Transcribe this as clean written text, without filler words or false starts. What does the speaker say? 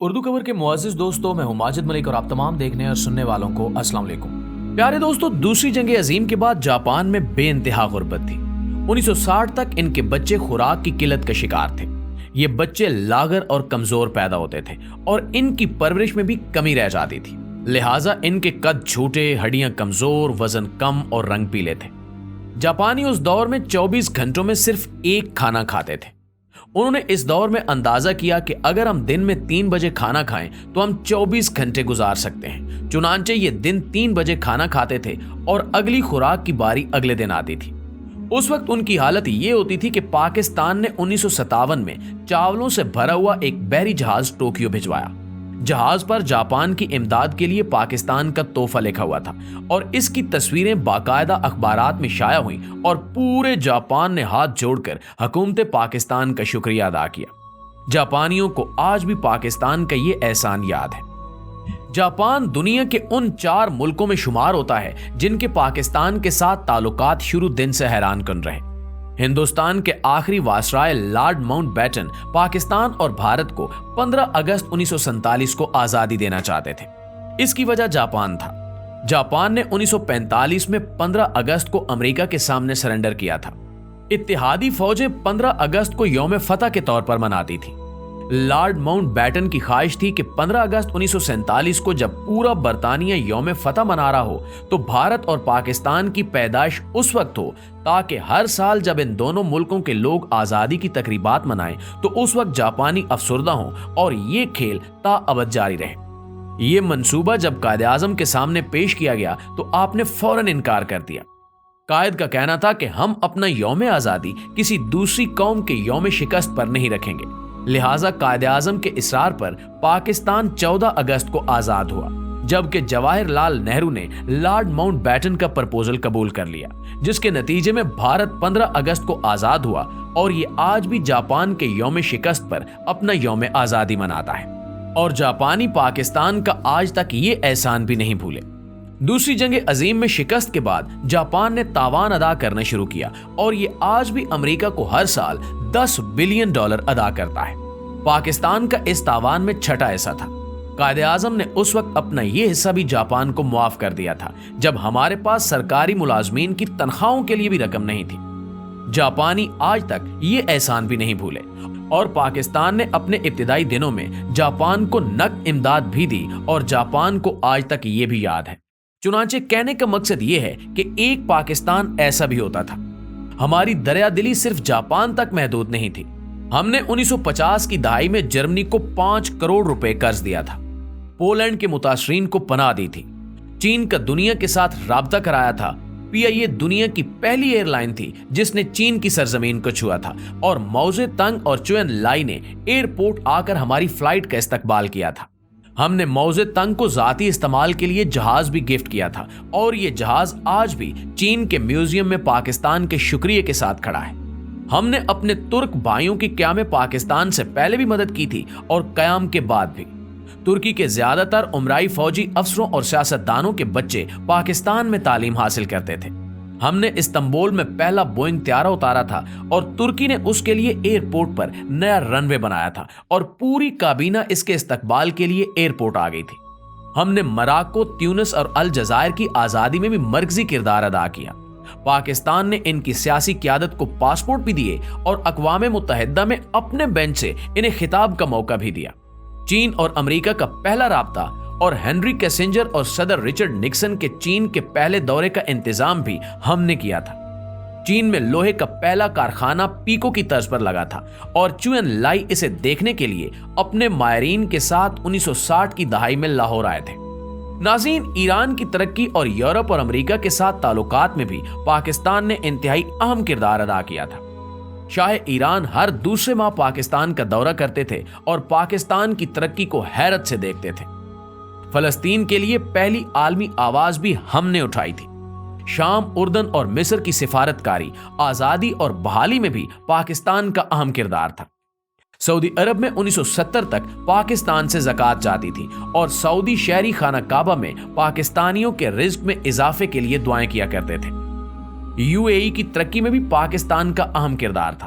اردو کور کے معزز دوستوں، میں ہوں ماجد ملک اور آپ تمام دیکھنے اور سننے والوں کو السلام علیکم۔ پیارے دوستوں، دوسری جنگ عظیم کے بعد جاپان میں بے انتہا غربت تھی۔ 1960 تک ان کے بچے خوراک کی قلت کا شکار تھے۔ یہ بچے لاغر اور کمزور پیدا ہوتے تھے اور ان کی پرورش میں بھی کمی رہ جاتی تھی، لہٰذا ان کے قد چھوٹے، ہڈیاں کمزور، وزن کم اور رنگ پیلے تھے۔ جاپانی اس دور میں 24 گھنٹوں میں صرف ایک کھانا کھاتے تھے۔ انہوں نے اس دور میں اندازہ کیا کہ اگر ہم دن میں 3 بجے کھانا کھائیں تو ہم 24 گھنٹے گزار سکتے ہیں۔ چنانچہ یہ دن 3 بجے کھانا کھاتے تھے اور اگلی خوراک کی باری اگلے دن آتی تھی۔ اس وقت ان کی حالت یہ ہوتی تھی کہ پاکستان نے 1957 میں چاولوں سے بھرا ہوا ایک بحری جہاز ٹوکیو بھجوایا۔ جہاز پر جاپان کی امداد کے لیے پاکستان کا تحفہ لکھا ہوا تھا اور اس کی تصویریں باقاعدہ اخبارات میں شائع ہوئیں اور پورے جاپان نے ہاتھ جوڑ کر حکومت پاکستان کا شکریہ ادا کیا۔ جاپانیوں کو آج بھی پاکستان کا یہ احسان یاد ہے۔ جاپان دنیا کے ان 4 ملکوں میں شمار ہوتا ہے جن کے پاکستان کے ساتھ تعلقات شروع دن سے حیران کن رہے۔ ہندوستان کے آخری viceroy Lord Mountbatten Pakistan اور بھارت کو 15 اگست 1947 کو آزادی دینا چاہتے تھے۔ اس کی وجہ جاپان تھا۔ جاپان نے 1945 میں 15 اگست کو امریکہ کے سامنے سرنڈر کیا تھا۔ اتحادی فوجیں 15 اگست کو یوم فتح کے طور پر مناتی تھیں۔ لارڈ ماؤنٹ بیٹن کی خواہش تھی کہ 15 اگست 1947 کو جب پورا برطانیہ یوم فتح منا رہا ہو تو بھارت اور پاکستان کی پیدائش اس وقت ہو تاکہ ہر سال جب ان دونوں ملکوں کے لوگ آزادی کی تقریبات منائیں تو اس وقت جاپانی افسردہ ہوں اور یہ کھیل تا ابد جاری رہے۔ یہ منصوبہ جب قائد اعظم کے سامنے پیش کیا گیا تو آپ نے فوراً انکار کر دیا۔ قائد کا کہنا تھا کہ ہم اپنا یوم آزادی کسی دوسری قوم کے یوم شکست پر نہیں رکھیں گے، لہٰذا قائد اعظم کے اصرار پر پاکستان 14 اگست کو آزاد ہوا، جبکہ جواہر لال نہرو نے لارڈ ماؤنٹ بیٹن کا پرپوزل قبول کر لیا، جس کے نتیجے میں بھارت 15 اگست کو آزاد ہوا اور یہ آج بھی جاپان کے یوم شکست پر اپنا یوم آزادی مناتا ہے، اور جاپانی پاکستان کا آج تک یہ احسان بھی نہیں بھولے۔ دوسری جنگ عظیم میں شکست کے بعد جاپان نے تاوان ادا کرنا شروع کیا اور یہ آج بھی امریکہ کو ہر سال $10 بلین ادا کرتا ہے۔ پاکستان کا اس تاوان میں چھٹا حصہ تھا۔ قائد اعظم نے اس وقت اپنا یہ حصہ بھی جاپان کو معاف کر دیا تھا جب ہمارے پاس سرکاری ملازمین کی تنخواہوں کے لیے بھی رقم نہیں تھی۔ جاپانی آج تک یہ احسان بھی نہیں بھولے اور پاکستان نے اپنے ابتدائی دنوں میں جاپان کو نقد امداد بھی دی اور جاپان کو آج تک یہ بھی یاد ہے۔ چنانچہ کہنے کا مقصد یہ ہے کہ ایک پاکستان ایسا بھی ہوتا تھا۔ ہماری دریا دلی صرف جاپان تک محدود نہیں تھی۔ ہم نے 1950 کی دہائی میں جرمنی کو 5 کروڑ روپے قرض دیا تھا، پولینڈ کے متاثرین کو پناہ دی تھی، چین کا دنیا کے ساتھ رابطہ کرایا تھا۔ PIA دنیا کی پہلی ایئر لائن تھی جس نے چین کی سرزمین کو چھوا تھا، اور موزے تنگ اور چوئن لائی نے ایئرپورٹ آ کر ہماری فلائٹ کا استقبال کیا تھا۔ ہم نے موزے تنگ کو ذاتی استعمال کے لیے جہاز بھی گفٹ کیا تھا اور یہ جہاز آج بھی چین کے میوزیم میں پاکستان کے شکریہ کے ساتھ کھڑا ہے۔ ہم نے اپنے ترک بھائیوں کی قیام پاکستان سے پہلے بھی مدد کی تھی اور قیام کے بعد بھی۔ ترکی کے زیادہ تر امرائی فوجی افسروں اور سیاستدانوں کے بچے پاکستان میں تعلیم حاصل کرتے تھے۔ ہم نے استنبول میں پہلا بوئنگ طیارہ اتارا تھا اور ترکی نے اس کے لیے ایئرپورٹ پر نیا رن وے بنایا تھا اور پوری کابینہ اس کے استقبال کے لیے ایئرپورٹ آ گئی تھی۔ ہم نے مراکو، تیونس اور الجزائر کی آزادی میں بھی مرکزی کردار ادا کیا۔ پاکستان نے ان کی سیاسی قیادت کو پاسپورٹ بھی دیے اور اقوام متحدہ میں اپنے بینچ سے انہیں خطاب کا موقع بھی دیا۔ چین اور امریکہ کا پہلا رابطہ اور ہنری کیسنجر اور صدر رچرڈ نکسن کے چین کے پہلے دورے کا انتظام بھی ہم نے کیا تھا۔ چین میں لوہے کا پہلا کارخانہ پیکو کی طرز پر لگا تھا اور چوئن لائی اسے دیکھنے کے لیے اپنے ماہرین کے ساتھ 1960 کی دہائی میں لاہور آئے تھے۔ ناظرین، ایران کی ترقی اور یورپ اور امریکہ کے ساتھ تعلقات میں بھی پاکستان نے انتہائی اہم کردار ادا کیا تھا۔ شاہ ایران ہر دوسرے ماہ پاکستان کا دورہ کرتے تھے اور پاکستان کی ترقی کو حیرت سے دیکھتے تھے۔ فلسطین کے لیے پہلی عالمی آواز بھی ہم نے اٹھائی تھی۔ شام، اردن اور مصر کی سفارتکاری، آزادی اور بحالی میں بھی پاکستان کا اہم کردار تھا۔ سعودی عرب میں 1970 تک پاکستان سے زکوٰۃ جاتی تھی اور سعودی شہری خانہ کعبہ میں پاکستانیوں کے رزق میں اضافے کے لیے دعائیں کیا کرتے تھے۔ UAE کی ترقی میں بھی پاکستان کا اہم کردار تھا۔